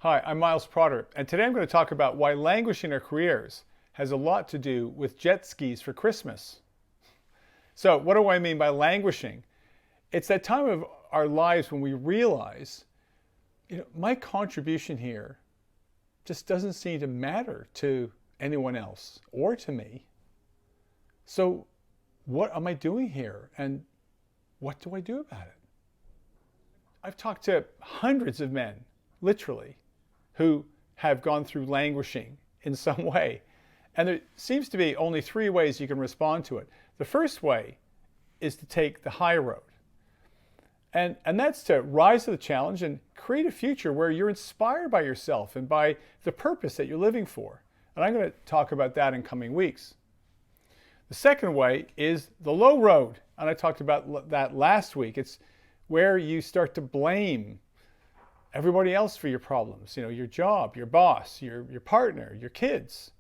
Hi, I'm Miles Protter, and today I'm going to talk about why languishing our careers has a lot to do with jet skis for Christmas. So, what do I mean by languishing? It's that time of our lives when we realize, my contribution here just doesn't seem to matter to anyone else or to me. So, what am I doing here, and what do I do about it? I've talked to hundreds of men, literally, who have gone through languishing in some way. And there seems to be only three ways you can respond to it. The first way is to take the high road. And that's to rise to the challenge and create a future where you're inspired by yourself and by the purpose that you're living for. And I'm going to talk about that in coming weeks. The second way is the low road. And I talked about that last week. It's where you start to blame everybody else for your problems, your job, your boss, your partner, your kids.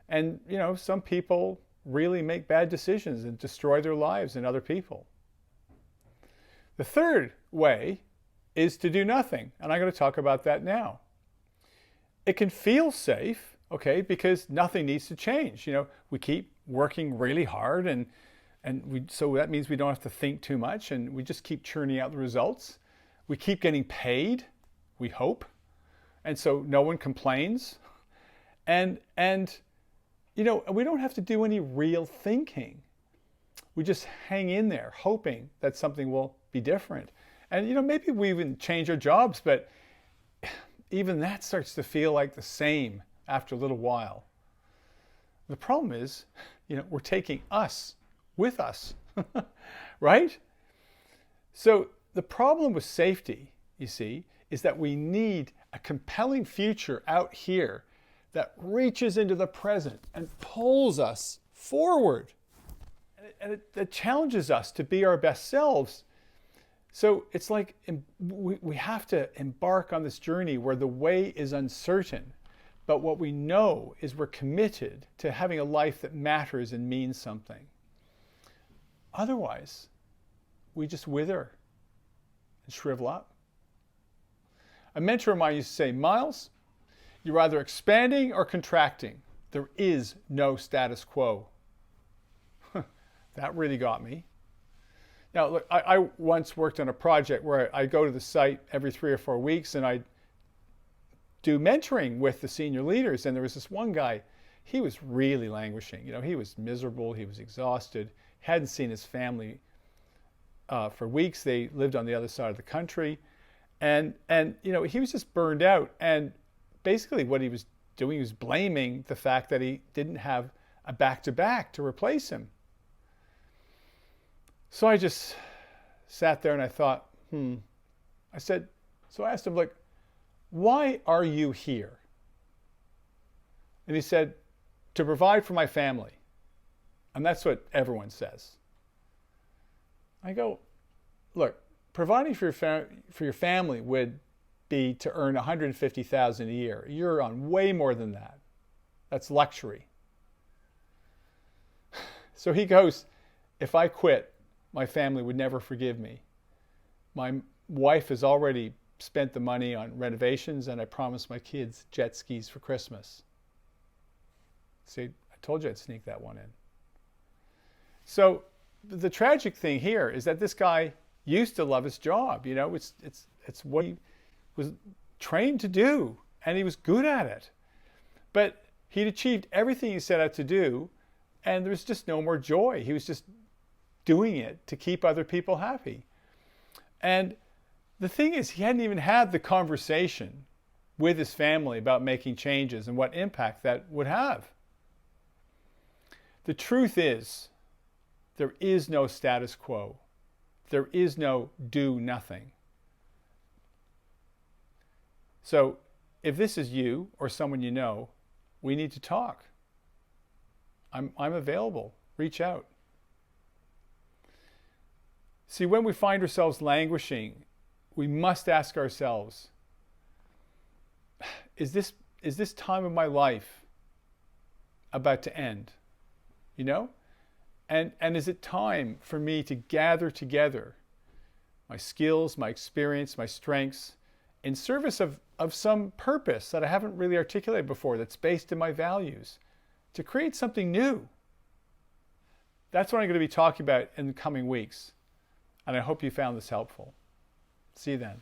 And, some people really make bad decisions and destroy their lives and other people. The third way is to do nothing. And I'm going to talk about that now. It can feel safe, okay, because nothing needs to change. We keep working really hard so that means we don't have to think too much, and we just keep churning out the results. We keep getting paid, we hope, and so no one complains. And we don't have to do any real thinking. We just hang in there hoping that something will be different. And maybe we even change our jobs, but even that starts to feel like the same after a little while. The problem is, we're taking us with us, right? So the problem with safety, you see, is that we need a compelling future out here that reaches into the present and pulls us forward. And it challenges us to be our best selves. So it's like we have to embark on this journey where the way is uncertain, but what we know is we're committed to having a life that matters and means something. Otherwise, we just wither and shrivel up. A mentor of mine used to say, Miles, you're either expanding or contracting. There is no status quo. That really got me. Now, look, I once worked on a project where I go to the site every 3 or 4 weeks and I do mentoring with the senior leaders. And there was this one guy, he was really languishing. He was miserable, he was exhausted, hadn't seen his family for weeks. They lived on the other side of the country. And he was just burned out. And basically what he was doing, he was blaming the fact that he didn't have a back-to-back to replace him. So I just sat there and I thought, I asked him, why are you here? And he said, to provide for my family. And that's what everyone says. I go, look, providing for your family would be to earn $150,000 a year. You're on way more than that. That's luxury. So he goes, if I quit, my family would never forgive me. My wife has already spent the money on renovations, and I promised my kids jet skis for Christmas. See, I told you I'd sneak that one in. So the tragic thing here is that this guy used to love his job. It's what he was trained to do, and he was good at it. But he'd achieved everything he set out to do, and there was just no more joy. He was just doing it to keep other people happy. And the thing is, he hadn't even had the conversation with his family about making changes and what impact that would have. The truth is, there is no status quo. There is no do nothing. So if this is you or someone you know, we need to talk. I'm available. Reach out. See, when we find ourselves languishing, we must ask ourselves, is this time of my life about to end? And is it time for me to gather together my skills, my experience, my strengths in service of of some purpose that I haven't really articulated before, that's based in my values, to create something new. That's what I'm going to be talking about in the coming weeks. And I hope you found this helpful. See you then.